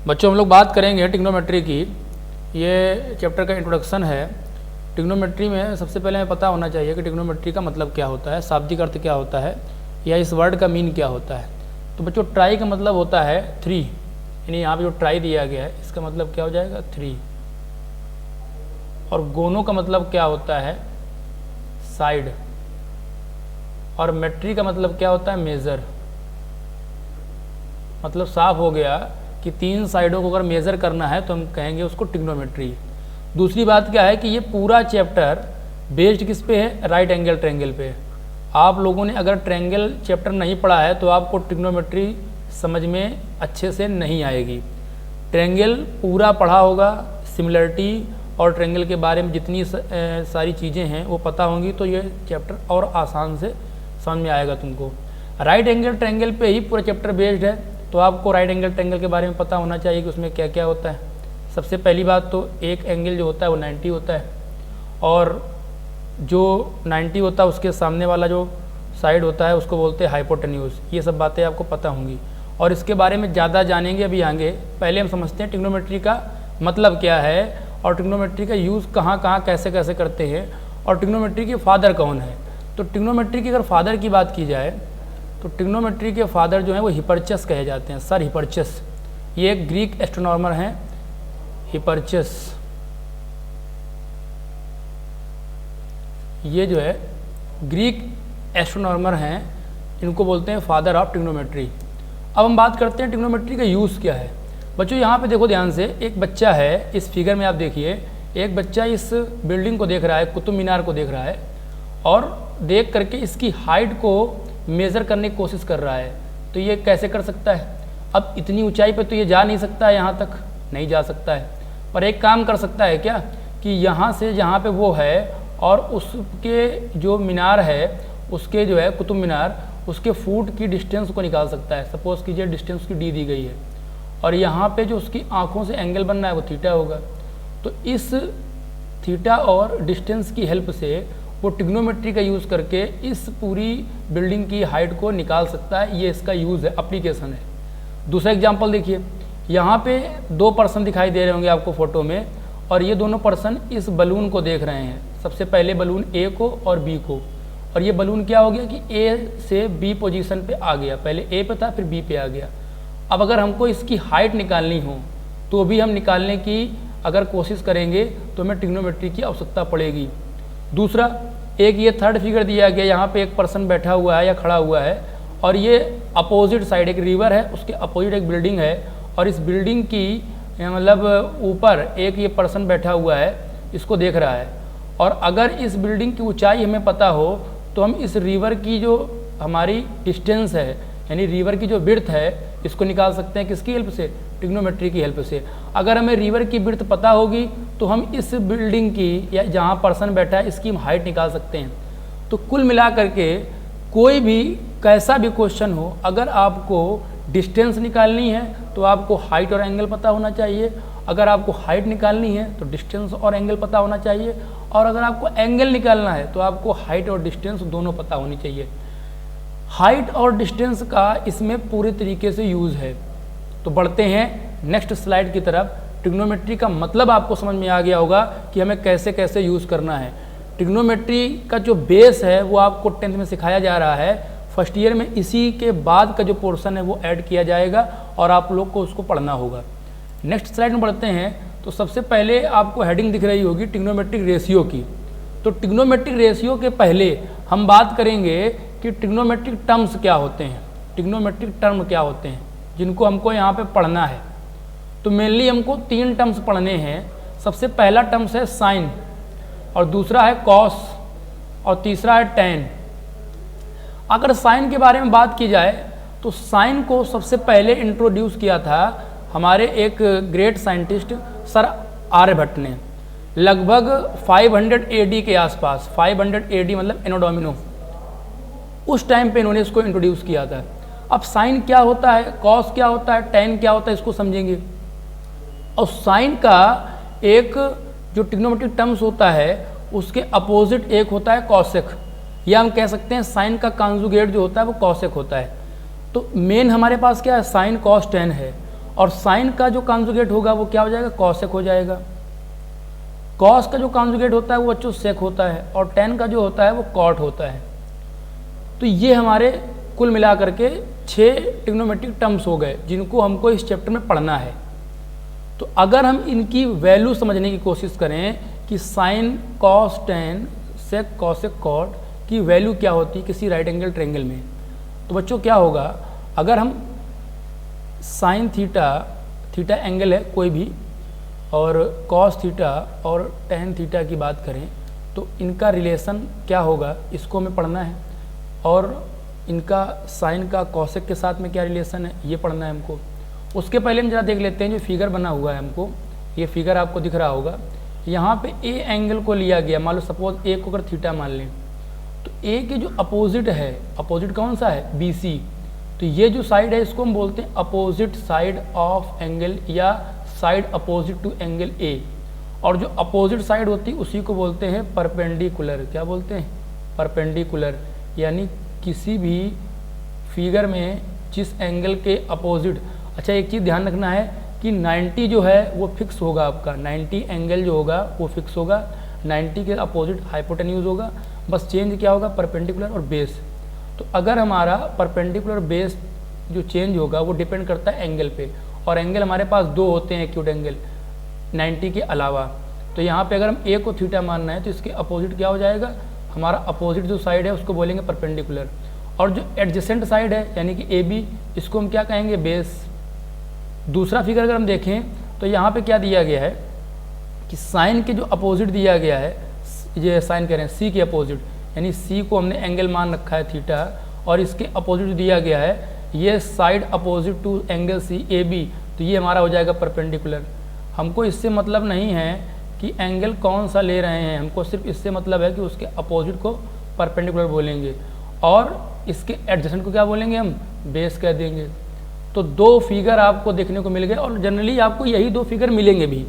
बच्चों हम लोग बात करेंगे ट्रिग्नोमेट्री की। ये चैप्टर का इंट्रोडक्शन है। ट्रिग्नोमेट्री में सबसे पहले हमें पता होना चाहिए कि ट्रिग्नोमेट्री का मतलब क्या होता है, शाब्दिक अर्थ क्या होता है, या इस वर्ड का मीन क्या होता है। तो बच्चों ट्राई का मतलब होता है 3, यानी यहाँ पे जो ट्राई दिया गया है इसका मतलब क्या हो जाएगा 3। और गोनो का मतलब क्या होता है साइड। और मेट्री का मतलब क्या होता है मेज़र। मतलब साफ हो गया कि 3 साइडों को अगर मेज़र करना है तो हम कहेंगे उसको ट्रिग्नोमेट्री। दूसरी बात क्या है कि ये पूरा चैप्टर बेस्ड किस पे है, राइट एंगल ट्रायंगल पे। आप लोगों ने अगर ट्रायंगल चैप्टर नहीं पढ़ा है तो आपको ट्रिग्नोमेट्री समझ में अच्छे से नहीं आएगी। ट्रायंगल पूरा पढ़ा होगा, सिमिलरिटी और ट्रायंगल के बारे में जितनी सारी चीज़ें हैं वो पता होंगी तो ये चैप्टर और आसान से समझ में आएगा तुमको। राइट एंगल ट्रायंगल पे ही पूरा चैप्टर बेस्ड है, तो आपको राइट एंगल ट्रायंगल के बारे में पता होना चाहिए कि उसमें क्या क्या होता है। सबसे पहली बात तो एक एंगल जो होता है वो 90 होता है, और जो 90 होता है उसके सामने वाला जो साइड होता है उसको बोलते हैं हाइपोटेन्यूज। ये सब बातें आपको पता होंगी और इसके बारे में ज़्यादा जानेंगे अभी आगे। पहले हम समझते हैं ट्रिग्नोमेट्री का मतलब क्या है और ट्रिग्नोमेट्री का यूज़ कहाँ कहाँ कैसे कैसे करते हैं और ट्रिग्नोमेट्री के फादर कौन है। तो ट्रिग्नोमेट्री की अगर फादर की बात की जाए तो ट्रिग्नोमेट्री के फादर जो हैं वो हिपरचस कहे जाते हैं, सर हिपरचस। ये एक ग्रीक एस्ट्रोनॉमर हैं हिपरचस। ये जो है ग्रीक एस्ट्रोनॉमर हैं, इनको बोलते हैं फादर ऑफ ट्रिग्नोमेट्री। अब हम बात करते हैं ट्रिग्नोमेट्री का यूज़ क्या है। बच्चों यहाँ पे देखो ध्यान से, एक बच्चा है, इस फिगर में आप देखिए एक बच्चा इस बिल्डिंग को देख रहा है, कुतुब मीनार को देख रहा है और देख करके इसकी हाइट को मेज़र करने की कोशिश कर रहा है। तो ये कैसे कर सकता है? अब इतनी ऊंचाई पे तो ये जा नहीं सकता है, यहाँ तक नहीं जा सकता है, पर एक काम कर सकता है क्या कि यहाँ से जहाँ पे वो है और उसके जो मीनार है, उसके जो है कुतुब मीनार, उसके फुट की डिस्टेंस को निकाल सकता है। सपोज़ कीजिए डिस्टेंस की डी दी गई है और यहाँ पे जो उसकी आँखों से एंगल बन रहा है वो थीटा होगा। तो इस थीटा और डिस्टेंस की हेल्प से वो ट्रिग्नोमेट्री का यूज़ करके इस पूरी बिल्डिंग की हाइट को निकाल सकता है। ये इसका यूज़ है, एप्लीकेशन है। दूसरा एग्जांपल देखिए, यहाँ पे 2 पर्सन दिखाई दे रहे होंगे आपको फ़ोटो में, और ये दोनों पर्सन इस बलून को देख रहे हैं। सबसे पहले बलून ए को और बी को, और ये बलून क्या हो गया कि ए से बी पोजीशन पे आ गया। पहले ए पे था फिर बी पे आ गया। अब अगर हमको इसकी हाइट निकालनी हो तो भी हम निकालने की अगर कोशिश करेंगे तो हमें ट्रिग्नोमेट्री की आवश्यकता पड़ेगी। दूसरा, एक ये थर्ड फिगर दिया गया, यहाँ पे एक पर्सन बैठा हुआ है या खड़ा हुआ है और ये अपोजिट साइड एक रिवर है, उसके अपोजिट एक बिल्डिंग है और इस बिल्डिंग की मतलब ऊपर एक ये पर्सन बैठा हुआ है, इसको देख रहा है। और अगर इस बिल्डिंग की ऊंचाई हमें पता हो तो हम इस रिवर की जो हमारी डिस्टेंस है, यानी रिवर की जो विड्थ है, इसको निकाल सकते हैं किसकी हेल्प से? ट्रिग्नोमेट्री की हेल्प से। अगर हमें रिवर की विड्थ पता होगी तो हम इस बिल्डिंग की या जहाँ पर्सन बैठा है इसकी हम हाइट निकाल सकते हैं। तो कुल मिला करके कोई भी कैसा भी क्वेश्चन हो, अगर आपको डिस्टेंस निकालनी है तो आपको हाइट और एंगल पता होना चाहिए। अगर आपको हाइट निकालनी है तो डिस्टेंस और एंगल पता होना चाहिए, और अगर आपको एंगल निकालना है तो आपको हाइट और डिस्टेंस दोनों पता होनी चाहिए। हाइट और डिस्टेंस का इसमें पूरे तरीके से यूज़ है। तो बढ़ते हैं नेक्स्ट स्लाइड की तरफ। ट्रिग्नोमेट्री का मतलब आपको समझ में आ गया होगा कि हमें कैसे कैसे यूज़ करना है। ट्रिग्नोमेट्री का जो बेस है वो आपको 10th में सिखाया जा रहा है। फर्स्ट ईयर में इसी के बाद का जो पोर्शन है वो ऐड किया जाएगा और आप लोग को उसको पढ़ना होगा। नेक्स्ट स्लाइड में बढ़ते हैं। तो सबसे पहले आपको हेडिंग दिख रही होगी ट्रिग्नोमेट्रिक रेशियो की। तो ट्रिग्नोमेट्रिक रेशियो के पहले हम बात करेंगे कि ट्रिग्नोमेट्रिक टर्म्स क्या होते हैं, ट्रिग्नोमेट्रिक टर्म क्या होते हैं जिनको हमको यहाँ पे पढ़ना है। तो मेनली हमको 3 टर्म्स पढ़ने हैं। सबसे पहला टर्म्स है साइन, और दूसरा है कॉस, और तीसरा है टैन। अगर साइन के बारे में बात की जाए तो साइन को सबसे पहले इंट्रोड्यूस किया था हमारे एक ग्रेट साइंटिस्ट सर आर्यभट्ट ने, लगभग 500 AD के आसपास। 500 AD मतलब एनो डोमिनो, उस टाइम पे इन्होंने इसको इंट्रोड्यूस किया था। अब साइन क्या होता है, कॉस क्या होता है, टैन क्या होता है, इसको समझेंगे। और साइन का एक जो ट्रिग्नोमेट्रिक टर्म्स होता है उसके अपोजिट एक होता है कॉसेक, या हम कह सकते हैं साइन का कॉन्जुगेट जो होता है वो कॉसेक होता है। तो मेन हमारे पास क्या है, साइन कॉस टैन है। और साइन का जो कॉन्जुगेट होगा वो क्या हो जाएगा, कॉसेक हो जाएगा। कॉस का जो कॉन्जुगेट होता है वो बच्चों सेक होता है, और टेन का जो होता है वो कॉट होता है। तो ये हमारे कुल मिला करके 6 ट्रिग्नोमेट्रिक टर्म्स हो गए जिनको हमको इस चैप्टर में पढ़ना है। तो अगर हम इनकी वैल्यू समझने की कोशिश करें कि sine cos tan sec cosec cot की वैल्यू क्या होती है किसी राइट एंगल ट्रायंगल में, तो बच्चों क्या होगा, अगर हम साइन थीटा, थीटा एंगल है कोई भी, और कॉस थीटा और टेन थीटा की बात करें तो इनका रिलेशन क्या होगा इसको हमें पढ़ना है, और इनका साइन का कॉसेक के साथ में क्या रिलेशन है ये पढ़ना है हमको। उसके पहले हम जरा देख लेते हैं जो फिगर बना हुआ है हमको, ये फिगर आपको दिख रहा होगा। यहाँ पे ए एंगल को लिया गया, मान लो सपोज ए को अगर थीटा मान लें, तो ए के जो अपोजिट है, अपोजिट कौन सा है, बी सी, तो ये जो साइड है इसको हम बोलते हैं अपोजिट साइड ऑफ एंगल या side opposite to angle A, और जो अपोजिट साइड होती है उसी को बोलते हैं परपेंडिकुलर। क्या बोलते हैं, परपेंडिकुलर। यानी किसी भी फिगर में जिस एंगल के अपोजिट, अच्छा एक चीज़ ध्यान रखना है कि 90 जो है वो फिक्स होगा आपका, 90 एंगल जो होगा वो फिक्स होगा, 90 के अपोजिट हाइपोटेन्यूज होगा, बस चेंज क्या होगा, परपेंडिकुलर और बेस। तो अगर हमारा परपेंडिकुलर बेस जो चेंज होगा वो डिपेंड करता है एंगल पे, और एंगल हमारे पास 2 होते हैं एक्यूट एंगल 90 के अलावा। तो यहाँ पे अगर हम ए को थीटा मानना है तो इसके अपोजिट क्या हो जाएगा, हमारा अपोजिट जो साइड है उसको बोलेंगे परपेंडिकुलर, और जो एडजेसेंट साइड है यानी कि ए बी, इसको हम क्या कहेंगे, बेस। दूसरा फिगर अगर हम देखें तो यहाँ पे क्या दिया गया है कि साइन के जो अपोजिट दिया गया है, ये साइन कह रहे हैं सी के अपोजिट, यानी सी को हमने एंगल मान रखा है थीटा, और इसके अपोजिट दिया गया है ये side opposite to angle C A B, तो ये हमारा हो जाएगा परपेंडिकुलर। हमको इससे मतलब नहीं है कि एंगल कौन सा ले रहे हैं, हमको सिर्फ इससे मतलब है कि उसके अपोजिट को परपेंडिकुलर बोलेंगे और इसके एडजेसेंट को क्या बोलेंगे, हम बेस कह देंगे। तो 2 फिगर आपको देखने को मिल गए, और जनरली आपको यही 2 फिगर मिलेंगे भी,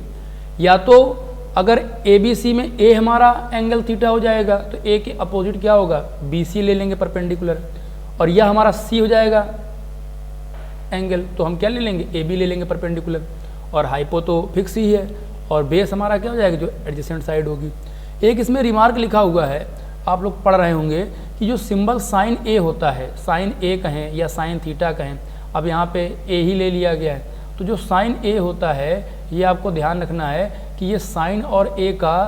या तो अगर ए बी सी में ए हमारा एंगल थीटा हो जाएगा तो ए के अपोजिट क्या होगा, बी सी ले लेंगे परपेंडिकुलर, और यह हमारा सी हो जाएगा एंगल, तो हम क्या ले लेंगे, ए बी ले लेंगे परपेंडिकुलर, और हाइपो तो फिक्स ही है, और बेस हमारा क्या हो जाएगा, जो एडजेसेंट साइड होगी। एक इसमें रिमार्क लिखा हुआ है, आप लोग पढ़ रहे होंगे कि जो सिंबल साइन ए होता है, साइन ए कहें या साइन थीटा कहें, अब यहाँ पे ए ही ले लिया गया है, तो जो साइन ए होता है ये आपको ध्यान रखना है कि ये साइन और ए का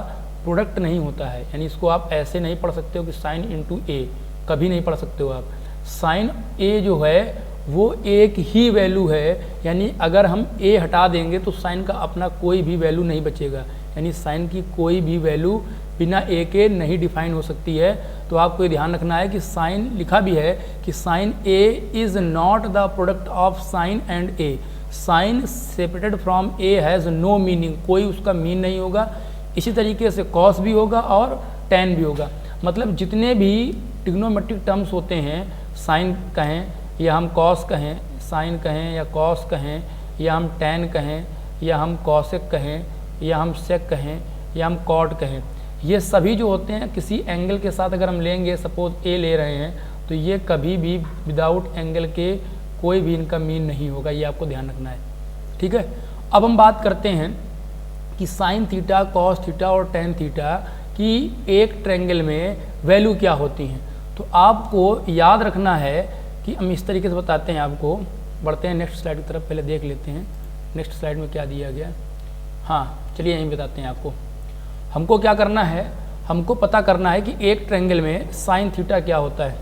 प्रोडक्ट नहीं होता है, यानी इसको आप ऐसे नहीं पढ़ सकते हो कि साइन इंटू ए, कभी नहीं पढ़ सकते हो आप। साइन ए जो है वो एक ही वैल्यू है, यानी अगर हम ए हटा देंगे तो साइन का अपना कोई भी वैल्यू नहीं बचेगा, यानी साइन की कोई भी वैल्यू बिना ए के नहीं डिफाइन हो सकती है। तो आपको ये ध्यान रखना है कि साइन लिखा भी है कि sine A is not the product of sine and A, sine separated from A has no meaning, कोई उसका मीन नहीं होगा। इसी तरीके से कॉस भी होगा और टेन भी होगा, मतलब जितने भी ट्रिग्नोमेट्रिक टर्म्स होते हैं, साइन कहें या हम कॉस कहें, साइन कहें या कॉस कहें, या हम टेन कहें, या हम कॉसेक कहें, या हम सेक कहें, या हम कॉट कहें, ये सभी जो होते हैं किसी एंगल के साथ अगर हम लेंगे, सपोज ए ले रहे हैं, तो ये कभी भी विदाउट एंगल के कोई भी इनका मीन नहीं होगा, ये आपको ध्यान रखना है, ठीक है। अब हम बात करते हैं कि साइन थीटा, कॉस थीटा और टेन थीटा की एक ट्रायंगल में वैल्यू क्या होती हैं। तो आपको याद रखना है कि हम इस तरीके से बताते हैं आपको। बढ़ते हैं नेक्स्ट स्लाइड की तरफ, पहले देख लेते हैं नेक्स्ट स्लाइड में क्या दिया गया। हाँ चलिए यहीं बताते हैं आपको। हमको क्या करना है, हमको पता करना है कि एक ट्रायंगल में साइन थीटा क्या होता है।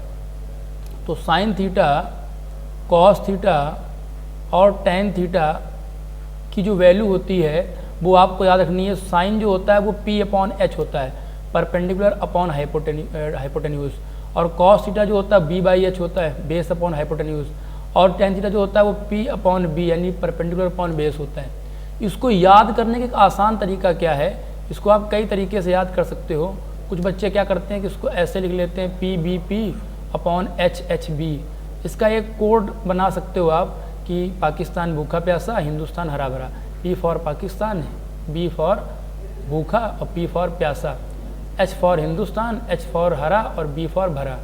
तो साइन थीटा, कॉस थीटा और टेन थीटा की जो वैल्यू होती है वो आपको याद रखनी है। साइन जो होता है वो P अपॉन H होता है, परपेंडिकुलर अपॉन हाइपोटेन्यूज, और कॉस थीटा जो होता है B/H होता है, बेस अपॉन हाइपोटेन्यूज, और टेन थीटा जो होता है वो P अपॉन B यानी परपेंडिकुलर अपॉन बेस होता है। इसको याद करने का एक आसान तरीका क्या है, इसको आप कई तरीके से याद कर सकते हो। कुछ बच्चे क्या करते हैं कि इसको ऐसे लिख लेते हैं PBP अपॉन HHB। इसका एक कोड बना सकते हो आप कि पाकिस्तान भूखा प्यासा, हिंदुस्तान हरा भरा। P for Pakistan, B for भूखा और P फॉर प्यासा, H for Hindustan, H for हरा और B फॉर भरा।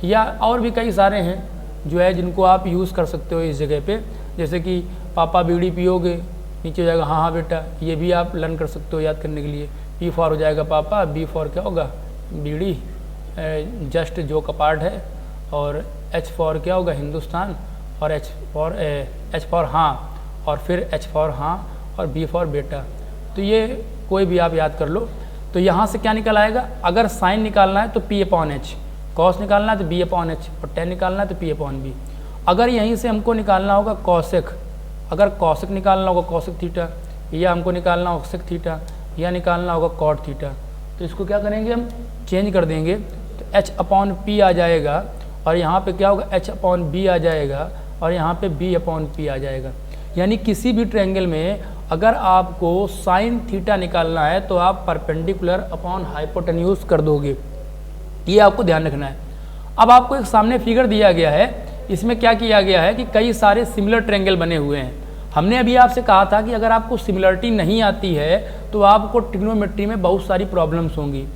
या और भी कई सारे हैं जो है जिनको आप यूज़ कर सकते हो इस जगह पे। जैसे कि पापा बीड़ी पियोगे, नीचे हो जाएगा हाँ हाँ बेटा, ये भी आप लर्न कर सकते हो याद करने के लिए। P फॉर हो जाएगा पापा, B फॉर क्या होगा बीड़ी, जस्ट जो कपाट है, और H फॉर क्या होगा हिंदुस्तान, और H फॉर हाँ, और फिर H फॉर हाँ, और B फॉर बेटा। तो ये कोई भी आप याद कर लो। तो यहाँ से क्या निकल आएगा, अगर साइन निकालना है तो P/H, कॉस निकालना है तो B/H, और tan निकालना है तो P/B। अगर यहीं से हमको निकालना होगा कॉसेक, अगर कॉसेक निकालना होगा कॉसेक थीटा, या हमको निकालना होगा सेक थीटा, या निकालना होगा कॉट थीटा, तो इसको क्या करेंगे हम चेंज कर देंगे, तो H/P आ जाएगा, और यहाँ पे क्या होगा H/B आ जाएगा, और यहाँ पे B/P आ जाएगा। यानी किसी भी ट्रायंगल में अगर आपको साइन थीटा निकालना है तो आप परपेंडिकुलर अपॉन हाइपोटेन्यूज कर दोगे, ये आपको ध्यान रखना है। अब आपको एक सामने फिगर दिया गया है, इसमें क्या किया गया है कि कई सारे सिमिलर ट्रायंगल बने हुए हैं। हमने अभी आपसे कहा था कि अगर आपको सिमिलरिटी नहीं आती है तो आपको ट्रिग्नोमेट्री में बहुत सारी प्रॉब्लम्स होंगी।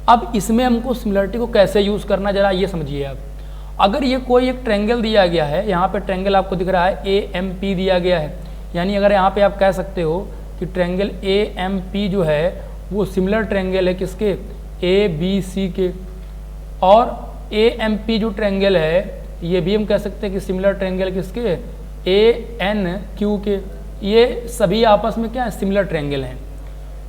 अब इसमें हमको सिमिलरिटी को कैसे यूज़ करना, जरा ये समझिए आप। अगर ये कोई एक ट्रायंगल दिया गया है, यहाँ पे ट्रायंगल आपको दिख रहा है AMP दिया गया है, यानी अगर यहाँ पे आप कह सकते हो कि ट्रायंगल AMP जो है वो सिमिलर ट्रायंगल है किसके, ABC के, और AMP जो ट्रायंगल है ये भी हम कह सकते हैं कि सिमिलर ट्रायंगल किसके, ANQ के। ये सभी आपस में क्या है, सिमिलर ट्रायंगल हैं।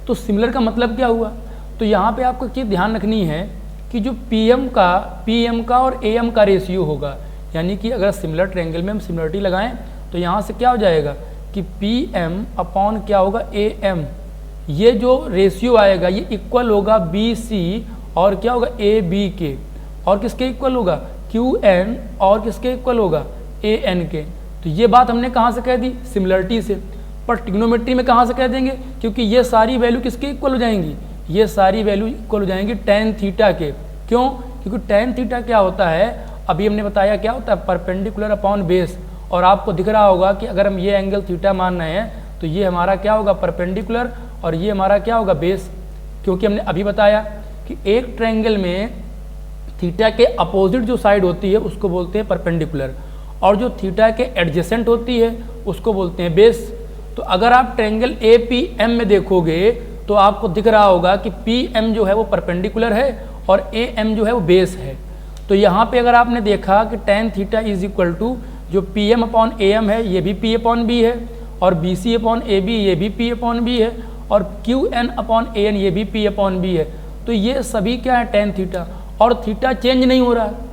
तो सिमिलर का मतलब क्या हुआ, तो यहाँ पे आपको एक चीज़ ध्यान रखनी है कि जो PM का और AM का रेशियो होगा, यानी कि अगर सिमिलर ट्रायंगल में हम सिमिलरिटी लगाएं तो यहाँ से क्या हो जाएगा कि PM अपॉन क्या होगा AM, ये जो रेशियो आएगा ये इक्वल होगा BC और क्या होगा AB के, और किसके इक्वल होगा QN, और किसके इक्वल होगा AN के। तो ये बात हमने कहाँ से कह दी, सिमिलरिटी से। पर ट्रिग्नोमेट्री में कहाँ से कह देंगे, क्योंकि ये सारी वैल्यू किसके इक्वल हो जाएंगी, ये सारी वैल्यू इक्वल हो जाएंगी tan थीटा के। क्यों, क्योंकि tan थीटा क्या होता है, अभी हमने बताया क्या होता है, परपेंडिकुलर अपॉन बेस। और आपको दिख रहा होगा कि अगर हम ये एंगल थीटा मान रहे हैं तो ये हमारा क्या होगा परपेंडिकुलर, और ये हमारा क्या होगा बेस। क्योंकि हमने अभी बताया कि एक ट्रायंगल में थीटा के अपोजिट जो साइड होती है उसको बोलते हैं परपेंडिकुलर, और जो थीटा के एडजेसेंट होती है उसको बोलते हैं बेस। तो अगर आप ट्रायंगल APM में देखोगे तो आपको दिख रहा होगा कि PM जो है वो परपेंडिकुलर है और AM जो है वो बेस है। तो यहाँ पे अगर आपने देखा कि tan theta is equal to जो PM अपॉन AM है ये भी P अपॉन B है, और BC अपॉन AB ये भी P अपॉन B है, और QN अपॉन AN ये भी P अपॉन B है। तो ये सभी क्या है tan थीटा, और थीटा चेंज नहीं हो रहा है।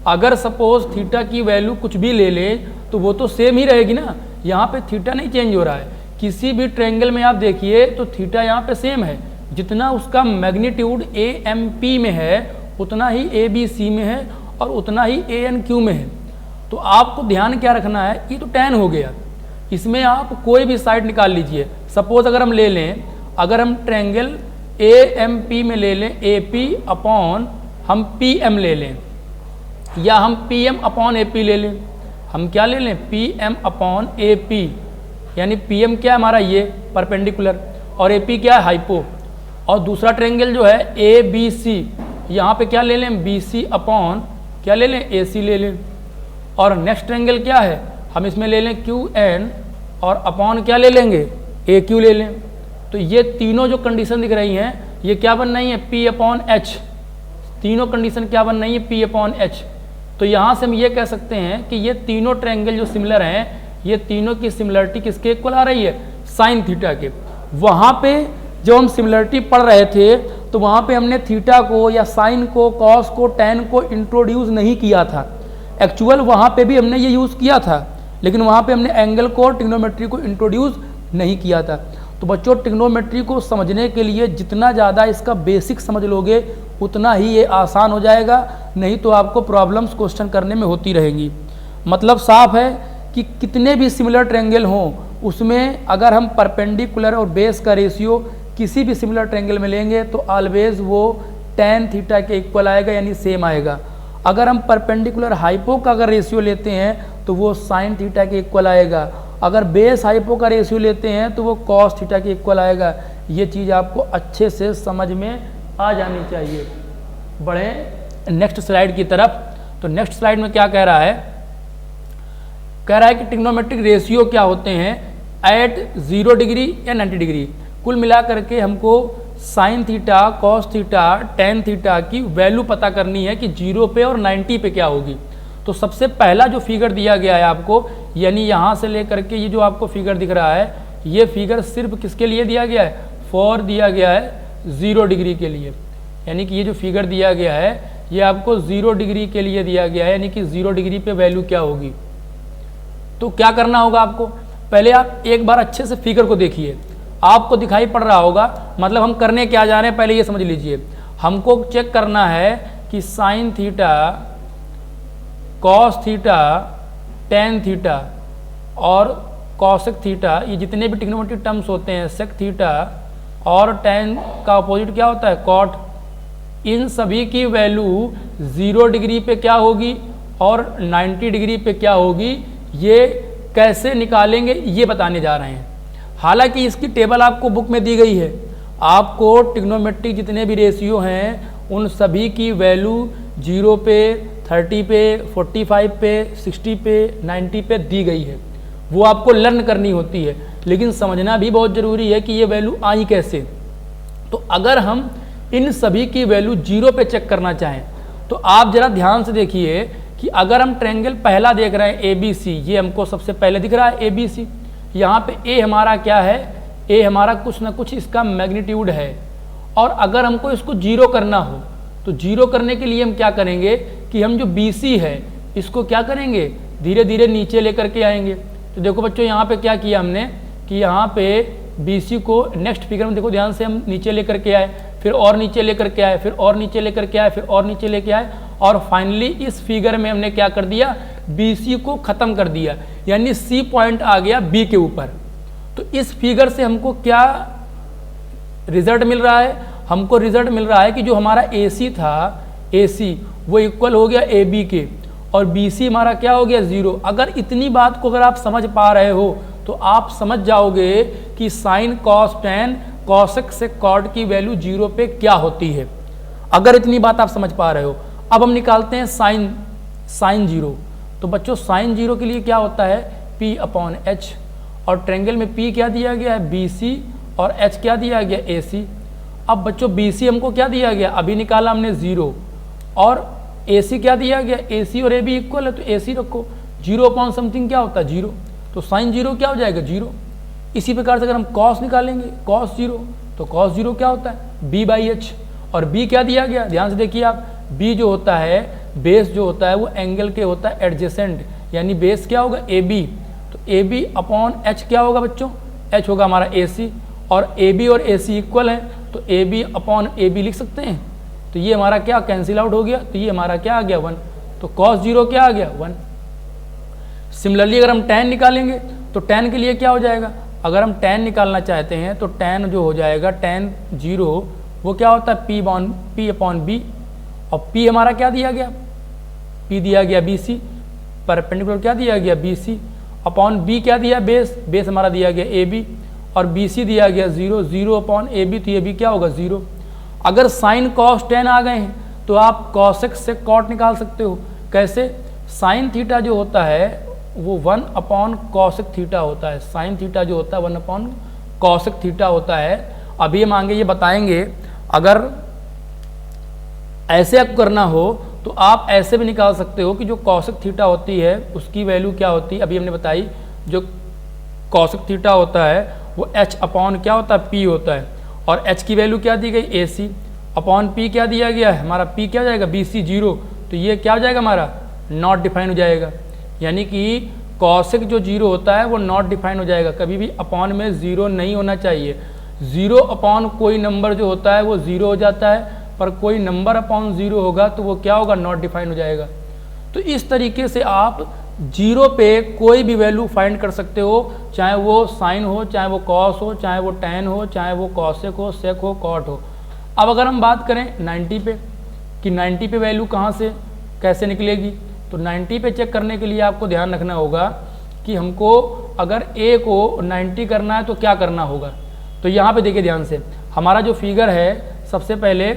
अगर सपोज थीटा की वैल्यू कुछ भी ले लें तो वो तो सेम ही रहेगी ना, यहाँ पे थीटा नहीं चेंज हो रहा है। किसी भी ट्रायंगल में आप देखिए तो थीटा यहाँ पे सेम है, जितना उसका मैग्नीट्यूड AMP में है उतना ही ABC में है, और उतना ही ANQ में है। तो आपको ध्यान क्या रखना है, ये तो tan हो गया, इसमें आप कोई भी साइड निकाल लीजिए। सपोज अगर हम ले लें, अगर हम ट्रायंगल AMP में ले लें AP अपॉन हम PM ले लें, या हम PM अपॉन AP ले लें, हम क्या ले लें PM अपॉन AP, यानी PM क्या है हमारा ये परपेंडिकुलर, और AP क्या है हाइपो, और दूसरा ट्रायंगल जो है ABC, यहाँ पे क्या ले लें BC अपॉन क्या ले लें AC ले लें, और नेक्स्ट ट्रायंगल क्या है हम इसमें ले लें QN और अपॉन क्या ले लेंगे AQ ले लें। तो ये तीनों जो कंडीशन दिख रही हैं ये क्या बन रही है P अपॉन H, तीनों कंडीशन क्या बन रही है P अपॉन H। तो यहाँ से हम ये कह सकते हैं कि ये तीनों ट्रायंगल जो सिमिलर हैं ये तीनों की सिमिलरिटी किसके इक्वल आ रही है, साइन थीटा के। वहाँ पे जब हम सिमिलरिटी पढ़ रहे थे तो वहाँ पे हमने थीटा को या साइन को, कॉस को, टैन को इंट्रोड्यूस नहीं किया था। एक्चुअल वहाँ पे भी हमने ये यूज़ किया था, लेकिन वहाँ पे हमने एंगल को, ट्रिग्नोमेट्री को इंट्रोड्यूस नहीं किया था। तो बच्चों ट्रिग्नोमेट्री को समझने के लिए जितना ज़्यादा इसका बेसिक समझ लोगे उतना ही ये आसान हो जाएगा, नहीं तो आपको प्रॉब्लम्स क्वेश्चन करने में होती रहेंगी। मतलब साफ है कि कितने भी सिमिलर ट्रायंगल हों उसमें अगर हम परपेंडिकुलर और बेस का रेशियो किसी भी सिमिलर ट्रायंगल में लेंगे तो ऑलवेज वो tan थीटा के इक्वल आएगा, यानी सेम आएगा। अगर हम परपेंडिकुलर हाइपो का अगर रेशियो लेते हैं तो वो साइन थीटा के इक्वल आएगा। अगर बेस हाइपो का रेशियो लेते हैं तो वो कॉस थीटा के इक्वल आएगा। ये चीज़ आपको अच्छे से समझ में आ जानी चाहिए। बढ़ें नेक्स्ट स्लाइड की तरफ। तो नेक्स्ट स्लाइड में क्या कह रहा है, कह रहा है कि ट्रिग्नोमेट्रिक रेशियो क्या होते हैं एट 0 डिग्री या 90 डिग्री। कुल मिला करके हमको sine theta, cos theta, tan theta की वैल्यू पता करनी है कि 0 पे और 90 पे क्या होगी। तो सबसे पहला जो फिगर दिया गया है आपको, यानी यहाँ से लेकर के ये जो आपको फिगर दिख रहा है, ये फिगर सिर्फ किसके लिए दिया गया है, फॉर दिया गया है 0 डिग्री के लिए। यानी कि ये जो फिगर दिया गया है ये आपको 0 डिग्री के लिए दिया गया है, यानी कि 0 डिग्री पे वैल्यू क्या होगी। तो क्या करना होगा आपको, पहले आप एक बार अच्छे से फिगर को देखिए, आपको दिखाई पड़ रहा होगा, मतलब हम करने क्या जा रहे हैं पहले ये समझ लीजिए। हमको चेक करना है कि sine theta, cos theta, ten theta और कॉसेक थीटा, ये जितने भी ट्रिग्नोमेट्रिक टर्म्स होते हैं, सेक थीटा और टेन का अपोजिट क्या होता है, कॉट, इन सभी की वैल्यू 0 डिग्री पे क्या होगी और 90 डिग्री पे क्या होगी, ये कैसे निकालेंगे ये बताने जा रहे हैं। हालांकि इसकी टेबल आपको बुक में दी गई है, आपको ट्रिग्नोमेट्रिक जितने भी रेशियो हैं उन सभी की वैल्यू 0 पे, 30 पे, 45 पे, 60 पे, 90 पे दी गई है, वो आपको लर्न करनी होती है। लेकिन समझना भी बहुत ज़रूरी है कि ये वैल्यू आई कैसे। तो अगर हम इन सभी की वैल्यू 0 पे चेक करना चाहें तो आप ज़रा ध्यान से देखिए कि अगर हम ट्रायंगल पहला देख रहे हैं ABC, ये हमको सबसे पहले दिख रहा है ABC, यहाँ पे A हमारा क्या है, A हमारा कुछ ना कुछ इसका मैग्नीट्यूड है। और अगर हमको इसको 0 करना हो तो 0 करने के लिए हम क्या करेंगे कि हम जो BC है इसको क्या करेंगे, धीरे धीरे नीचे लेकर के आएंगे। तो देखो बच्चों यहाँ पे क्या किया हमने कि यहाँ पे BC को नेक्स्ट फिगर में देखो ध्यान से, हम नीचे लेकर के आए, फिर और नीचे लेकर के आए, फिर और नीचे लेकर के आए, फिर और नीचे लेके आए, और फाइनली इस फिगर में हमने क्या कर दिया, BC को ख़त्म कर दिया, यानी C पॉइंट आ गया B के ऊपर। तो इस फिगर से हमको क्या रिजल्ट मिल रहा है, हमको रिजल्ट मिल रहा है कि जो हमारा AC था, AC वो इक्वल हो गया AB के, और BC हमारा क्या हो गया 0। अगर इतनी बात को अगर आप समझ पा रहे हो तो आप समझ जाओगे कि साइन, कॉस, टेन, कॉसेक से कॉट की वैल्यू 0 पे क्या होती है, अगर इतनी बात आप समझ पा रहे हो। अब हम निकालते हैं साइन 0। तो बच्चों साइन 0 के लिए क्या होता है, P/H, और ट्रायंगल में P क्या दिया गया है, BC, और H क्या दिया गया, AC। अब बच्चों BC हमको क्या दिया गया, अभी निकाला हमने 0, और AC क्या दिया गया, AC और AB इक्वल है तो AC रखो, 0/समथिंग क्या होता है 0, तो साइन 0 क्या हो जाएगा 0। इसी प्रकार से अगर हम कॉस निकालेंगे, कॉस 0, तो कॉस 0 क्या होता है B/H, और B क्या दिया गया, ध्यान से देखिए आप, B जो होता है, बेस जो होता है वो एंगल के होता है एडजेसेंट, यानी बेस क्या होगा AB, तो AB/H क्या होगा बच्चों, H होगा हमारा AC, और AB और AC इक्वल है तो AB/AB लिख सकते हैं। तो ये हमारा क्या कैंसिल आउट हो गया, तो ये हमारा क्या आ गया 1, तो cos 0 क्या आ गया 1। सिमिलरली अगर हम tan निकालेंगे तो tan के लिए क्या हो जाएगा, अगर हम tan निकालना चाहते हैं तो tan जो हो जाएगा tan 0 वो क्या होता है P/B, और P हमारा क्या दिया गया, P दिया गया BC, परपेंडिकुलर क्या दिया गया BC, अपॉन B क्या दिया, बेस हमारा दिया गया AB, और BC दिया गया 0/AB, तो ये भी क्या होगा 0। अगर साइन कॉस टेन आ गए हैं तो आप कॉसेक से कॉट निकाल सकते हो। कैसे, साइन थीटा जो होता है वो 1/कॉसेक थीटा होता है, साइन थीटा जो होता है 1/कॉसेक थीटा होता है। अभी हम आगे ये बताएंगे, अगर ऐसे आपको करना हो तो आप ऐसे भी निकाल सकते हो कि जो कॉसेक थीटा होती है उसकी वैल्यू क्या होती है, अभी हमने बताई, जो कॉसेक थीटा होता है वो H/ क्या होता है P होता है, और H की वैल्यू क्या दी गई AC, अपॉन P क्या दिया गया है, हमारा P क्या हो जाएगा BC 0, तो ये क्या हो जाएगा हमारा नॉट डिफाइन हो जाएगा, यानी कि कॉसेक जो 0 होता है वो नॉट डिफाइन हो जाएगा, कभी भी अपॉन में 0 नहीं होना चाहिए। 0/ कोई नंबर जो होता है वो 0 हो जाता है, पर कोई नंबर अपॉन 0 होगा तो वो क्या होगा, नॉट डिफाइन हो जाएगा। तो इस तरीके से आप 0 पे कोई भी वैल्यू फाइंड कर सकते हो, चाहे वो साइन हो, चाहे वो कॉस हो, चाहे वो टेन हो, चाहे वो कॉसेक हो, सेक हो, कॉट हो। अब अगर हम बात करें 90 पे कि 90 पे वैल्यू कहाँ से कैसे निकलेगी, तो 90 पे चेक करने के लिए आपको ध्यान रखना होगा कि हमको अगर A को 90 करना है तो क्या करना होगा। तो यहाँ पे देखिए ध्यान से, हमारा जो फिगर है सबसे पहले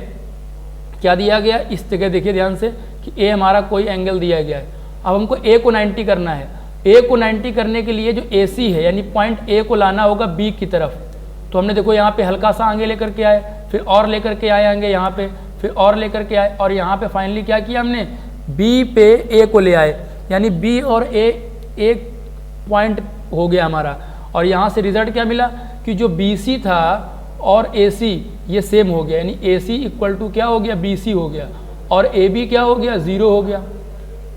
क्या दिया गया, इस जगह देखिए ध्यान से कि A हमारा कोई एंगल दिया गया है। अब हमको A को 90 करना है ए को 90 करने के लिए जो ए सी है यानी पॉइंट ए को लाना होगा बी की तरफ। तो हमने देखो यहाँ पे हल्का सा आगे लेकर के आए, फिर और लेकर के आए आगे यहाँ पे, फिर और लेकर के आए, और यहाँ पे फाइनली क्या किया हमने, बी पे ए को ले आए, यानी बी और ए एक पॉइंट हो गया हमारा। और यहाँ से रिजल्ट क्या मिला कि जो बी सी था और ए सी ये सेम हो गया, यानी ए सी इक्वल टू क्या हो गया, बी सी हो गया, और ए बी क्या हो गया, 0 हो गया।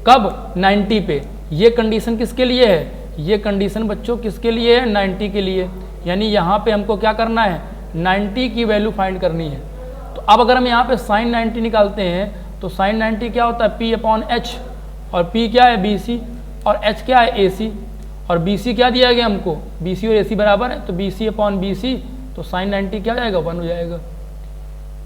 कब, 90 पे। ये कंडीशन किसके लिए है, ये कंडीशन बच्चों किसके लिए है, 90 के लिए। यानी यहाँ पे हमको क्या करना है, 90 की वैल्यू फाइंड करनी है। तो अब अगर हम यहाँ पे साइन 90 निकालते हैं तो साइन 90 क्या होता है, P अपॉन एच, और P क्या है, BC, और H क्या है, AC, और BC क्या दिया गया हमको, BC और AC बराबर है, तो BC अपॉन BC, तो साइन 90 क्या हो जाएगा, 1 हो जाएगा।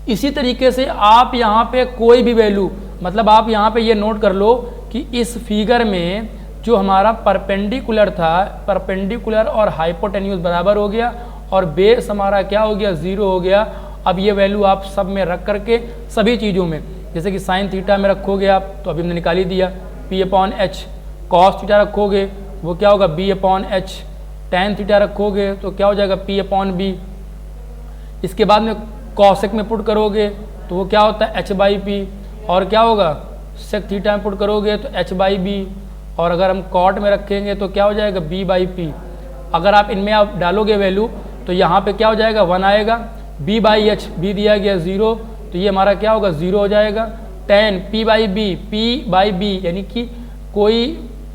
इसी तरीके से आप यहाँ पे कोई भी वैल्यू, मतलब आप यहाँ पे ये नोट कर लो कि इस फिगर में जो हमारा परपेंडिकुलर था, परपेंडिकुलर और हाइपोटेन्यूज बराबर हो गया, और बेस हमारा क्या हो गया, 0 हो गया। अब ये वैल्यू आप सब में रख करके सभी चीज़ों में, जैसे कि साइन थीटा में रखोगे आप तो अभी हमने निकाल ही दिया P upon H, cos theta रखोगे वो क्या होगा, B upon H, tan theta रखोगे तो क्या हो जाएगा, P अपॉन बी। इसके बाद में कॉसेक में पुट करोगे तो वो क्या होता है, H बाई पी, और क्या होगा, सेक थीटा में पुट करोगे तो H बाई बी, और अगर हम कॉट में रखेंगे तो क्या हो जाएगा, B बाई पी। अगर आप इनमें आप डालोगे वैल्यू तो यहाँ पे क्या हो जाएगा, 1 आएगा, B बाई एच, B दिया गया 0, तो ये हमारा क्या होगा, 0 हो जाएगा। Tan P by B, P by B, यानी कि कोई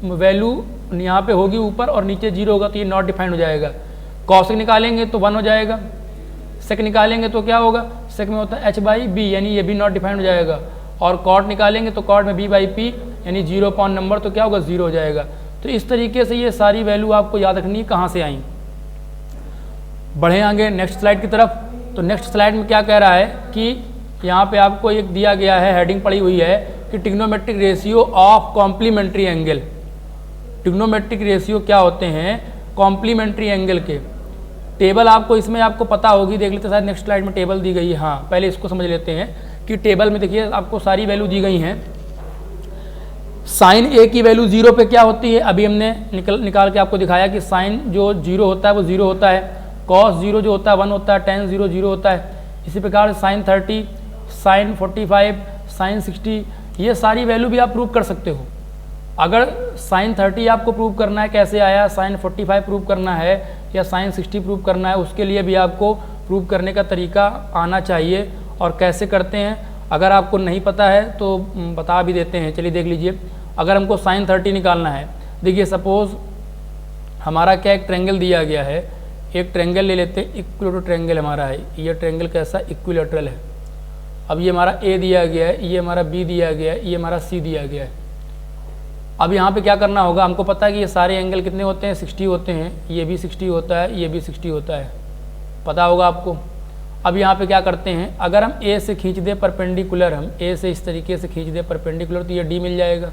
वैल्यू यहाँ पे होगी ऊपर और नीचे 0 होगा तो ये नॉट डिफाइंड हो जाएगा। कॉसेक निकालेंगे तो 1 हो जाएगा, सेक निकालेंगे तो क्या होगा, सेक में होता है H बाई बी, यानी ये भी नॉट डिफाइंड हो जाएगा, और कॉट निकालेंगे तो कॉट में B बाई पी, यानी 0 अपॉन नंबर तो क्या होगा, 0 हो जाएगा। तो इस तरीके से ये सारी वैल्यू आपको याद रखनी है कहाँ से आई। बढ़े आगे नेक्स्ट स्लाइड की तरफ। तो नेक्स्ट स्लाइड में क्या कह रहा है कि यहाँ पे आपको एक दिया गया है, हेडिंग पड़ी हुई है कि trigonometric ratio of complementary angle. Trigonometric ratio क्या होते हैं, कॉम्प्लीमेंट्री एंगल के। टेबल आपको इसमें आपको पता होगी, देख लेते शायद नेक्स्ट स्लाइड में टेबल दी गई है। हाँ, पहले इसको समझ लेते हैं कि टेबल में देखिए आपको सारी वैल्यू दी गई हैं। साइन ए की वैल्यू 0 पे क्या होती है, अभी हमने निकाल के आपको दिखाया कि साइन जो 0 होता है वो 0 होता है, कॉस 0 जो होता है 1 होता है, टेन 0 0 होता है। इसी प्रकार साइन 30, साइन 45, साइन 60, ये सारी वैल्यू भी आप प्रूव कर सकते हो। अगर साइन 30 आपको प्रूव करना है कैसे आया, साइन 45 प्रूव करना है या साइन 60 प्रूव करना है, उसके लिए भी आपको प्रूव करने का तरीका आना चाहिए। और कैसे करते हैं अगर आपको नहीं पता है तो बता भी देते हैं, चलिए देख लीजिए। अगर हमको साइन 30 निकालना है, देखिए सपोज हमारा क्या एक ट्रायंगल दिया गया है, एक ट्रायंगल ले लेते हैं, इक्विलेटरल ट्रायंगल हमारा है। ये ट्रायंगल कैसा, इक्विलेटरल है। अब ये हमारा ए दिया गया है, ये हमारा बी दिया गया है, ये हमारा सी दिया गया है। अब यहाँ पे क्या करना होगा, हमको पता है कि ये सारे एंगल कितने होते हैं, 60 होते हैं, ये भी 60 होता है, ये भी 60 होता है, पता होगा आपको। अब यहाँ पे क्या करते हैं, अगर हम ए से खींच दे परपेंडिकुलर, हम ए से इस तरीके से खींच दे परपेंडिकुलर तो ये डी मिल जाएगा।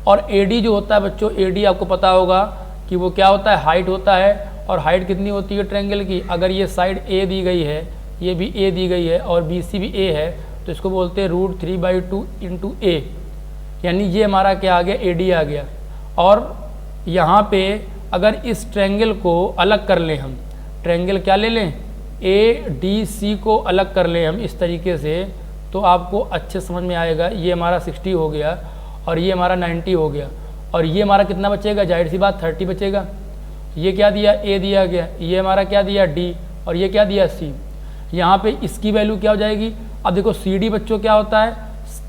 और ए डी जो होता है बच्चों, ए डी आपको पता होगा कि वो क्या होता है, हाइट होता है। और हाइट कितनी होती है ट्रायंगल की, अगर ये साइड ए दी गई है, ये भी ए दी गई है और बी सी भी ए है, तो इसको बोलते हैं √3/2 इंटू ए, यानी ये हमारा क्या आ गया, ए डी आ गया। और यहाँ पे अगर इस ट्रायंगल को अलग कर लें हम, ट्रायंगल क्या ले लें, ए डी सी को अलग कर लें हम इस तरीके से, तो आपको अच्छे समझ में आएगा। ये हमारा 60 हो गया और ये हमारा 90 हो गया, और ये हमारा कितना बचेगा, जाहिर सी बात 30 बचेगा। ये क्या दिया, ए दिया गया, ये हमारा क्या दिया, डी, और ये क्या दिया, सी। यहाँ पे इसकी वैल्यू क्या हो जाएगी, अब देखो सी डी बच्चों क्या होता है,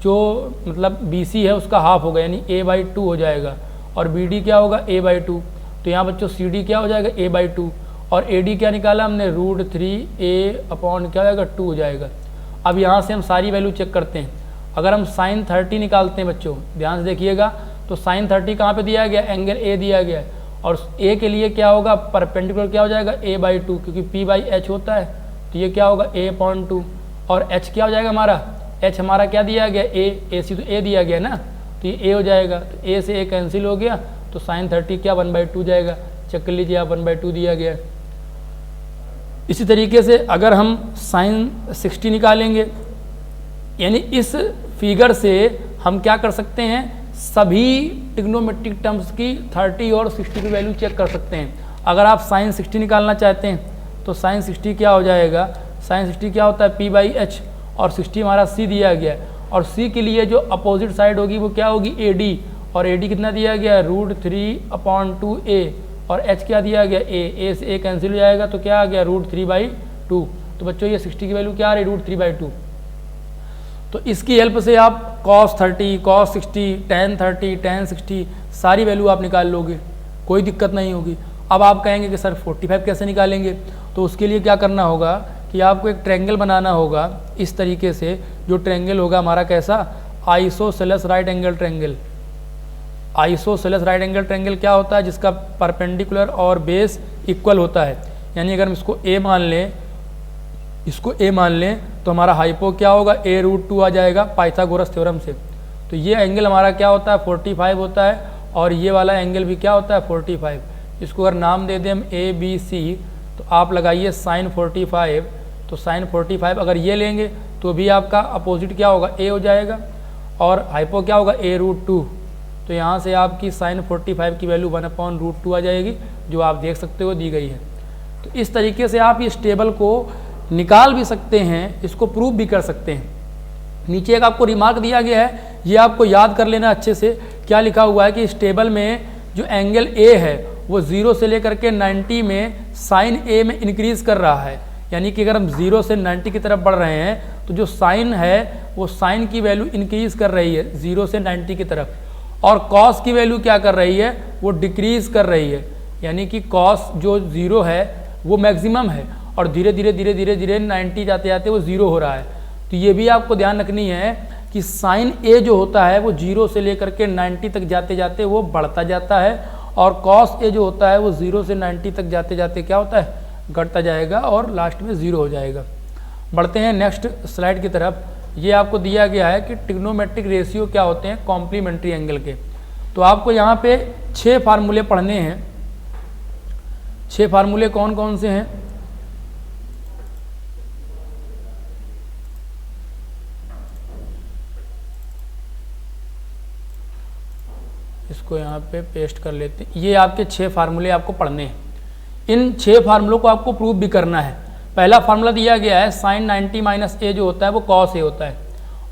जो मतलब बी सी है उसका हाफ होगा, यानी a/2 हो जाएगा, और बी डी क्या होगा, a/2। तो यहाँ बच्चों सी डी क्या हो जाएगा, a/2, और ए डी क्या निकाला हमने, √3a अपॉन क्या हो जाएगा, 2 हो जाएगा। अब यहाँ से हम सारी वैल्यू चेक करते हैं। अगर हम साइन 30 निकालते हैं बच्चों, ध्यान से देखिएगा, तो साइन 30 कहाँ पे दिया गया, एंगल ए दिया गया है, और ए के लिए क्या होगा, परपेंडिकुलर क्या हो जाएगा, a/2, क्योंकि p/h होता है, तो ये क्या होगा, a/2, और h क्या हो जाएगा हमारा, h हमारा क्या दिया गया, a सी तो a दिया गया ना, तो ये a हो जाएगा, तो a से a कैंसिल हो गया, तो साइन 30 क्या 1/2 जाएगा। चेक कर लीजिए आप, 1/2 दिया गया। इसी तरीके से अगर हम साइन 60 निकालेंगे, यानी इस फिगर से हम क्या कर सकते हैं, सभी ट्रिग्नोमेट्रिक टर्म्स की 30 और 60 की वैल्यू चेक कर सकते हैं। अगर आप साइन 60 निकालना चाहते हैं तो साइन 60 क्या हो जाएगा, साइन 60 क्या होता है p/h, और 60 हमारा c दिया गया है, और c के लिए जो अपोजिट साइड होगी वो क्या होगी AD, और AD कितना दिया गया है √3/2a, और h क्या दिया गया a से a कैंसिल हो जाएगा तो क्या आ गया √3/2। तो बच्चों ये 60 की वैल्यू क्या आ रही है √3/2। तो इसकी हेल्प से आप cos 30, cos 60, tan 30, tan 60 सारी वैल्यू आप निकाल लोगे, कोई दिक्कत नहीं होगी। अब आप कहेंगे कि सर 45 कैसे निकालेंगे, तो उसके लिए क्या करना होगा कि आपको एक ट्रायंगल बनाना होगा इस तरीके से, जो ट्रायंगल होगा हमारा कैसा, isosceles right angle triangle. Isosceles right angle triangle क्या होता है, जिसका परपेंडिकुलर और बेस इक्वल होता है। यानी अगर हम इसको A मान लें, इसको A मान लें तो हमारा हाइपो क्या होगा a√2 आ जाएगा पाइथागोरस थ्योरम से। तो ये एंगल हमारा क्या होता है 45 होता है, और ये वाला एंगल भी क्या होता है 45। इसको अगर नाम दे दें हम ABC, तो आप लगाइए साइन 45, तो साइन 45 अगर ये लेंगे तो भी आपका अपोजिट क्या होगा A हो जाएगा, और हाइपो क्या होगा a√2। तो यहाँ से आपकी साइन 45 की वैल्यू 1/√2 आ जाएगी, जो आप देख सकते हो दी गई है। तो इस तरीके से आप इस टेबल को निकाल भी सकते हैं, इसको प्रूव भी कर सकते हैं। नीचे एक आपको रिमार्क दिया गया है, ये आपको याद कर लेना अच्छे से। क्या लिखा हुआ है कि इस टेबल में जो एंगल A है वो 0 से लेकर के 90 में साइन A में इंक्रीज कर रहा है। यानी कि अगर हम 0 से 90 की तरफ बढ़ रहे हैं तो जो साइन है वो साइन की वैल्यू इंक्रीज कर रही है 0 से 90 की तरफ, और कॉस की वैल्यू क्या कर रही है, वो डिक्रीज कर रही है। यानी कि कॉस जो 0 है वो मैक्सिमम है, और धीरे धीरे धीरे धीरे धीरे 90 जाते जाते वो 0 हो रहा है। तो ये भी आपको ध्यान रखनी है कि साइन A जो होता है वो 0 से लेकर के 90 तक जाते जाते वो बढ़ता जाता है, और कॉस A जो होता है वो 0 से 90 तक जाते जाते क्या होता है, घटता जाएगा और लास्ट में 0 हो जाएगा। बढ़ते हैं नेक्स्ट स्लाइड की तरफ। ये आपको दिया गया है कि ट्रिग्नोमेट्रिक रेशियो क्या होते हैं कॉम्प्लीमेंट्री एंगल के। तो आपको यहाँ पे 6 फार्मूले पढ़ने हैं। 6 फार्मूले कौन कौन से हैं, इसको यहाँ पे पेस्ट कर लेते हैं। ये आपके 6 फार्मूले आपको पढ़ने हैं। इन 6 फार्मूलों को आपको प्रूव भी करना है। पहला फार्मूला दिया गया है साइन 90 - a जो होता है वो कॉस A होता है,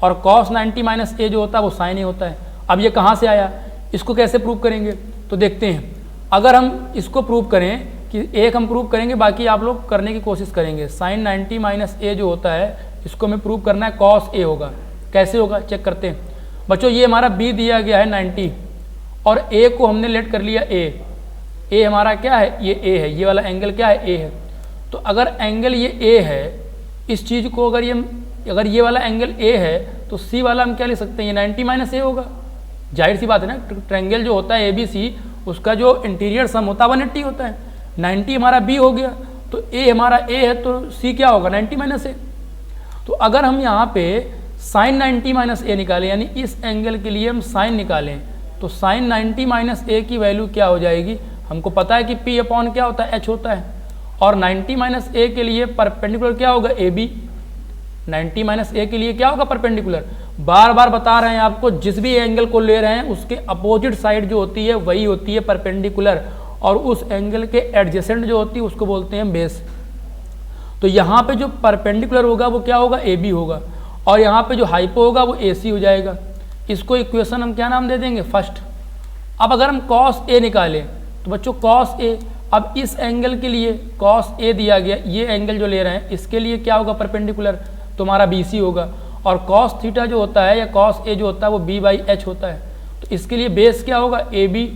और कॉस 90 - a जो होता है वो साइन A होता है। अब ये कहाँ से आया, इसको कैसे प्रूव करेंगे, तो देखते हैं। अगर हम इसको प्रूव करें कि एक हम प्रूव करेंगे, बाकी आप लोग करने की कोशिश करेंगे। साइन 90 - a जो होता है इसको हमें प्रूव करना है कॉस A होगा। कैसे होगा चेक करते हैं। बच्चों ये हमारा B दिया गया है 90, और A को हमने लेट कर लिया A हमारा क्या है, ये A है, ये वाला एंगल क्या है A है। तो अगर एंगल ये A है, इस चीज़ को अगर ये वाला एंगल A है तो C वाला हम क्या ले सकते हैं, ये 90 - a होगा। जाहिर सी बात है ना, ट्रायंगल जो होता है ABC उसका जो इंटीरियर सम होता है 180 होता है। 90 हमारा B हो गया, तो A हमारा A है तो C क्या होगा 90 - a। तो अगर हम यहाँ पे साइन 90 - a निकालें, यानी इस एंगल के लिए हम साइन निकालें, तो साइन 90 - a की वैल्यू क्या हो जाएगी, हमको पता है कि P/, क्या होता है H होता है, और 90 - a के लिए परपेंडिकुलर क्या होगा AB। 90 - a के लिए क्या होगा परपेंडिकुलर। बार बार बता रहे हैं आपको, जिस भी एंगल को ले रहे हैं उसके अपोजिट साइड जो होती है वही होती है परपेंडिकुलर, और उस एंगल के एडजेसेंट जो होती है उसको बोलते हैं बेस। तो यहाँ पे जो परपेंडिकुलर होगा वो क्या होगा AB होगा, और यहाँ पे जो हाइपो होगा वो AC हो जाएगा। इसको इक्वेशन हम क्या नाम दे देंगे, फर्स्ट। अब अगर हम कॉस A निकालें तो बच्चों कॉस A, अब इस एंगल के लिए कॉस A दिया गया, ये एंगल जो ले रहे हैं इसके लिए क्या होगा परपेंडिकुलर, तो हमारा BC होगा, और कॉस थीटा जो होता है या कॉस A जो होता है वो B/h होता है। तो इसके लिए बेस क्या होगा AB,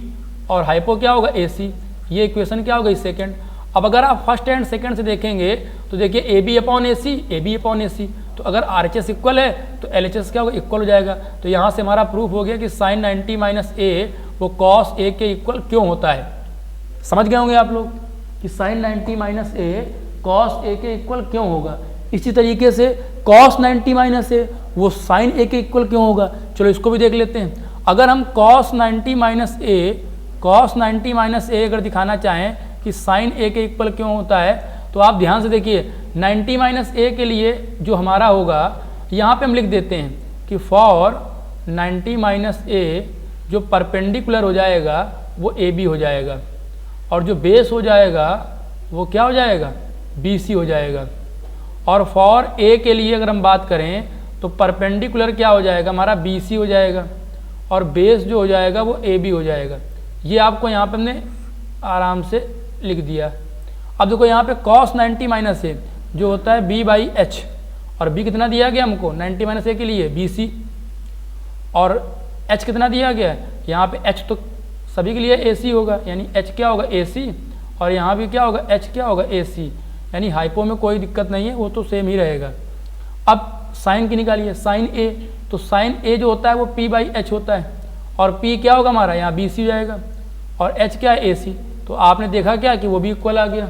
और हाइपो क्या होगा AC। ये इक्वेशन क्या होगा इस सेकेंड। अब अगर आप फर्स्ट एंड सेकेंड से देखेंगे तो देखिए AB/AC। तो अगर RHS इक्वल है तो LHS क्या होगा, इक्वल हो जाएगा। तो यहाँ से हमारा प्रूफ हो गया कि साइन 90 - a वो कॉस A के इक्वल क्यों होता है। समझ गए होंगे आप लोग कि साइन 90 - a कॉस A के इक्वल क्यों होगा। इसी तरीके से कॉस 90 - a वो साइन A के इक्वल क्यों होगा, चलो इसको भी देख लेते हैं। अगर हम कॉस 90 - a अगर दिखाना चाहें कि साइन A के इक्वल क्यों होता है, तो आप ध्यान से देखिए 90 - a के लिए जो हमारा होगा यहाँ पे हम लिख देते हैं कि फॉर 90 - a जो परपेंडिकुलर हो जाएगा वो ए बी हो जाएगा, और जो बेस हो जाएगा वो क्या हो जाएगा, बी सी हो जाएगा। और फॉर ए के लिए अगर हम बात करें तो परपेंडिकुलर क्या हो जाएगा हमारा, बी सी हो जाएगा, और बेस जो हो जाएगा वो ए बी हो जाएगा। ये आपको यहाँ पे हमने आराम से लिख दिया। अब देखो यहाँ पे cos 90 माइनस ए जो होता है b बाई एच, और b कितना दिया गया हमको 90 माइनस ए के लिए बी सी, और h कितना दिया गया है, यहाँ पे h तो सभी के लिए ए सी होगा, यानी h क्या होगा ए सी, और यहाँ भी क्या होगा h क्या होगा ए सी, यानी हाइपो में कोई दिक्कत नहीं है, वो तो सेम ही रहेगा। अब साइन की निकालिए, साइन ए, तो साइन ए जो होता है वो p बाई एच होता है, और p क्या होगा हमारा यहाँ बी सी हो जाएगा, और h क्या है ए सी। तो आपने देखा क्या कि वो भी इक्वल आ गया।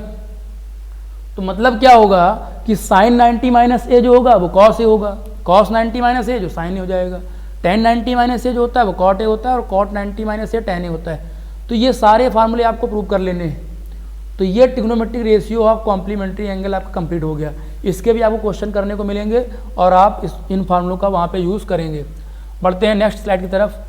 तो मतलब क्या होगा कि साइन 90 माइनस ए जो होगा वो कॉस ए होगा, कॉस 90 माइनस ए जो साइन ए हो जाएगा, टेन 90 माइनस ए जो होता है वो कॉट ए होता है, और कॉट 90 माइनस ए टेन ए होता है। तो ये सारे फार्मूले आपको प्रूव कर लेने हैं। तो ये trigonometric ratio of complementary angle आपका कंप्लीट हो गया। इसके भी आपको क्वेश्चन करने को मिलेंगे और आप इन फार्मूलों का वहाँ पे यूज़ करेंगे। बढ़ते हैं नेक्स्ट स्लाइड की तरफ।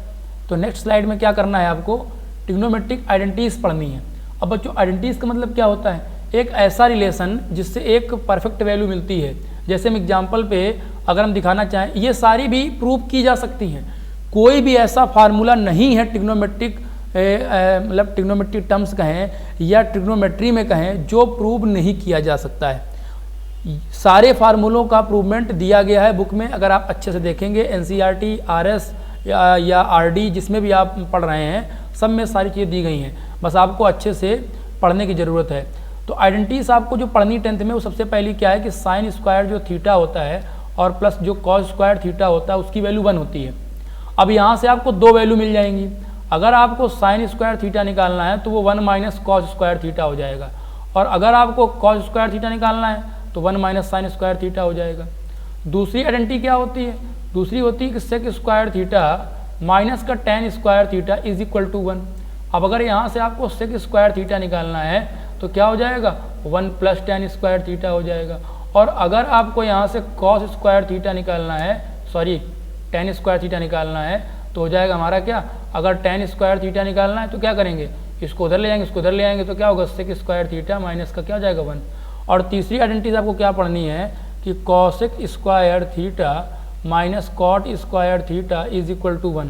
तो नेक्स्ट स्लाइड में क्या करना है, आपको ट्रिग्नोमेट्रिक आइडेंटिटीज पढ़नी है। अब बच्चों आइडेंटिटीज का मतलब क्या होता है, एक ऐसा रिलेशन जिससे एक परफेक्ट वैल्यू मिलती है। जैसे हम एग्जाम्पल पे अगर हम दिखाना चाहें, ये सारी भी प्रूव की जा सकती हैं। कोई भी ऐसा फार्मूला नहीं है ट्रिग्नोमेट्रिक मतलब ट्रिग्नोमेट्रिक टर्म्स कहें या ट्रिग्नोमेट्री में कहें जो प्रूव नहीं किया जा सकता है। सारे फार्मूलों का प्रूवमेंट दिया गया है बुक में। अगर आप अच्छे से देखेंगे एनसीईआरटी, आरएस या आरडी जिसमें भी आप पढ़ रहे हैं, सब में सारी चीज़ें दी गई हैं। बस आपको अच्छे से पढ़ने की ज़रूरत है। तो आइडेंटिटीज आपको जो पढ़नी 10th में, वो सबसे पहली क्या है कि साइन स्क्वायर जो थीटा होता है और प्लस जो कॉस स्क्वायर थीटा होता है उसकी वैल्यू 1 होती है। अब यहाँ से आपको दो वैल्यू मिल जाएंगी। अगर आपको साइन स्क्वायर थीटा निकालना है तो वो 1 माइनस कॉस स्क्वायर थीटा हो जाएगा, और अगर आपको कॉस स्क्वायर थीटा निकालना है तो 1 माइनस साइन स्क्वायर थीटा हो जाएगा। दूसरी आइडेंटिटी क्या होती है, दूसरी होती है कि सेक स्क्वायर थीटा माइनस का tan square theta is equal to 1। अब अगर यहाँ से आपको सेक स्क्वायर थीटा निकालना है तो क्या हो जाएगा, 1 प्लस टेन स्क्वायर थीटा हो जाएगा। और अगर आपको यहाँ से कॉस स्क्वायर थीटा निकालना है, सॉरी टेन स्क्वायर थीटा निकालना है तो हो जाएगा हमारा क्या, अगर टेन स्क्वायर थीटा निकालना है तो क्या करेंगे, इसको उधर ले जाएंगे, इसको उधर ले आएंगे, तो क्या होगा सेक स्क्वायर थीटा माइनस का क्या हो जाएगा 1। और तीसरी आइडेंटिटी आपको क्या पढ़नी है कि cosec square theta minus cot square theta is equal to 1।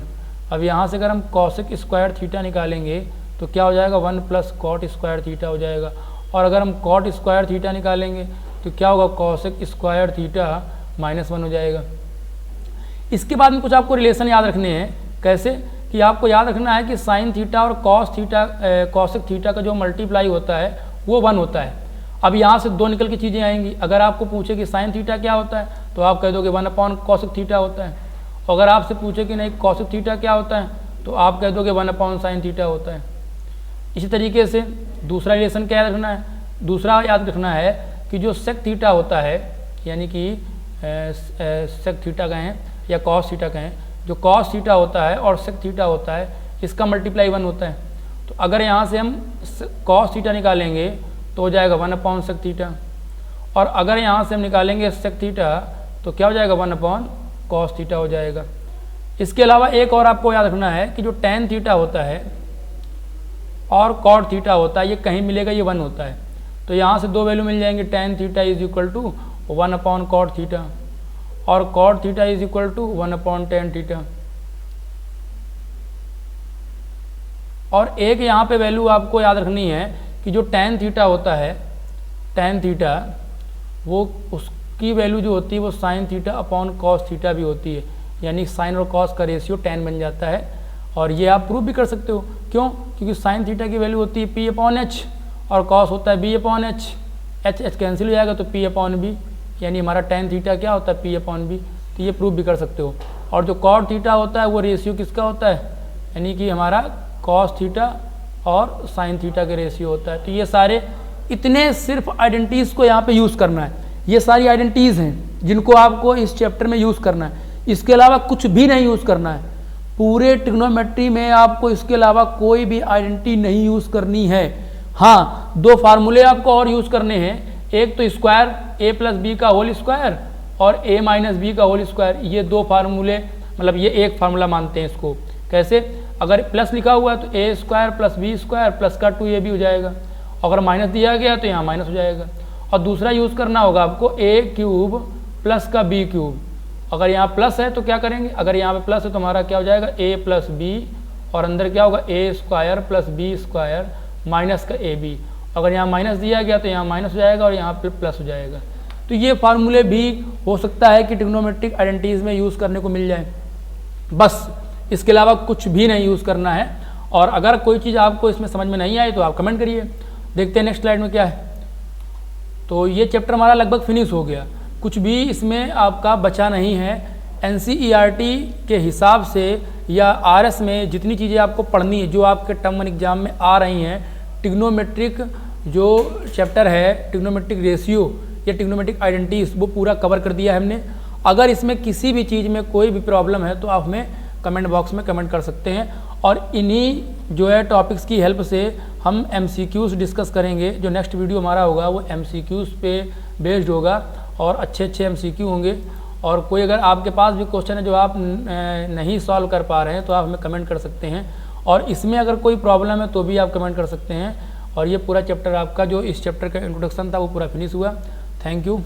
अब यहाँ से अगर हम कॉसेक स्क्वायर थीटा निकालेंगे तो क्या हो जाएगा, 1 प्लस कॉट स्क्वायर थीटा हो जाएगा। और अगर हम कॉट स्क्वायर थीटा निकालेंगे तो क्या होगा, कॉसेक स्क्वायर थीटा माइनस 1 हो जाएगा। इसके बाद में कुछ आपको रिलेशन याद रखने हैं। कैसे कि आपको याद रखना है कि साइन थीटा और कॉस थीटा कॉसेक थीटा का जो मल्टीप्लाई होता है वो 1 होता है। अब यहाँ से दो निकल की चीज़ें आएंगी। अगर आपको पूछे कि साइन थीटा क्या होता है तो आप कह दोगे 1 अपॉन कॉसेक थीटा होता है। अगर आपसे पूछे कि नहीं कॉसेक थीटा क्या होता है तो आप कह दोगे 1 अपॉन साइन थीटा होता है। इसी तरीके से दूसरा रिलेशन क्या याद रखना है, दूसरा याद रखना है कि जो सेक थीटा होता है, यानी कि सेक थीटा कहें या कॉस थीटा कहें, जो कॉस थीटा होता है और सेक थीटा होता है इसका मल्टीप्लाई 1 होता है। तो अगर यहाँ से हम कॉस थीटा निकालेंगे तो हो जाएगा 1 अपॉन सेक थीटा, और अगर यहाँ से हम निकालेंगे सेक थीटा तो क्या हो जाएगा, 1 अपॉन कॉस थीटा हो जाएगा। इसके अलावा एक और आपको याद रखना है कि जो टेन थीटा होता है और कॉट थीटा होता है ये कहीं मिलेगा, ये 1 होता है। तो यहाँ से दो वैल्यू मिल जाएंगे, tan theta is equal to 1 upon cot theta और cot theta is equal to 1 upon tan theta. और एक यहाँ पे वैल्यू आपको याद रखनी है कि जो टेन थीटा होता है, टेन थीटा वो उसकी वैल्यू जो होती है वो sine theta upon cos theta भी होती है, यानी साइन और कॉस का रेशियो 10 बन जाता है। और ये आप प्रूव भी कर सकते हो। क्यों, क्योंकि साइन थीटा की वैल्यू होती है पी अपॉन एच और कॉस होता है B upon H. H H cancel हो जाएगा तो पी अपॉन बी, यानी हमारा टेन थीटा क्या होता है, पी अपॉन बी। तो ये प्रूव भी कर सकते हो। और जो कॉट थीटा होता है वो रेशियो किसका होता है, यानी कि हमारा कॉस थीटा और साइन थीटा के रेशियो होता है। तो ये सारे इतने सिर्फ आइडेंटिटीज़ को यहाँ पे यूज़ करना है। ये सारी आइडेंटिटीज़ हैं जिनको आपको इस चैप्टर में यूज़ करना है। इसके अलावा कुछ भी नहीं यूज़ करना है। पूरे ट्रिग्नोमेट्री में आपको इसके अलावा कोई भी आइडेंटिटी नहीं यूज़ करनी है। हाँ, दो फार्मूले आपको और यूज़ करने हैं। एक तो स्क्वायर ए प्लस बी का होल स्क्वायर और ए माइनस बी का होल स्क्वायर। ये दो फार्मूले, मतलब ये एक फार्मूला मानते हैं इसको। कैसे, अगर प्लस लिखा हुआ है तो A square plus B square plus का 2ab हो जाएगा। अगर माइनस दिया गया तो यहाँ माइनस हो जाएगा। और दूसरा यूज़ करना होगा आपको ए क्यूब प्लस का बी क्यूब। अगर यहाँ प्लस है तो क्या करेंगे, अगर यहाँ पे प्लस है तो हमारा क्या हो जाएगा ए प्लस बी, और अंदर क्या होगा A square plus B square minus का ए बी। अगर यहाँ माइनस दिया गया तो यहाँ माइनस हो जाएगा और यहाँ पे प्लस हो जाएगा। तो ये फार्मूले भी हो सकता है कि ट्रिग्नोमेट्रिक आइडेंटिटीज़ में यूज़ करने को मिल जाए, बस इसके अलावा कुछ भी नहीं यूज़ करना है। और अगर कोई चीज़ आपको इसमें समझ में नहीं आई तो आप कमेंट करिए। देखते हैं नेक्स्ट स्लाइड में क्या है। तो ये चैप्टर हमारा लगभग फिनिश हो गया, कुछ भी इसमें आपका बचा नहीं है। NCERT के हिसाब से या RS में जितनी चीज़ें आपको पढ़नी है जो आपके टर्म 1 एग्जाम में आ रही हैं, ट्रिग्नोमेट्रिक जो चैप्टर है, ट्रिग्नोमेट्रिक रेशियो या ट्रिग्नोमेट्रिक आइडेंटिटीज़, वो पूरा कवर कर दिया है हमने। अगर इसमें किसी भी चीज़ में कोई भी प्रॉब्लम है तो आप हमें कमेंट बॉक्स में कमेंट कर सकते हैं, और इन्हीं जो है टॉपिक्स की हेल्प से हम MCQs डिस्कस करेंगे। जो नेक्स्ट वीडियो हमारा होगा वो MCQs पे बेस्ड होगा और अच्छे MCQ होंगे। और कोई अगर आपके पास भी क्वेश्चन है जो आप नहीं सॉल्व कर पा रहे हैं तो आप हमें कमेंट कर सकते हैं, और इसमें अगर कोई प्रॉब्लम है तो भी आप कमेंट कर सकते हैं। और ये पूरा चैप्टर आपका, जो इस चैप्टर का इंट्रोडक्शन था, वो पूरा फिनिश हुआ। Thank you.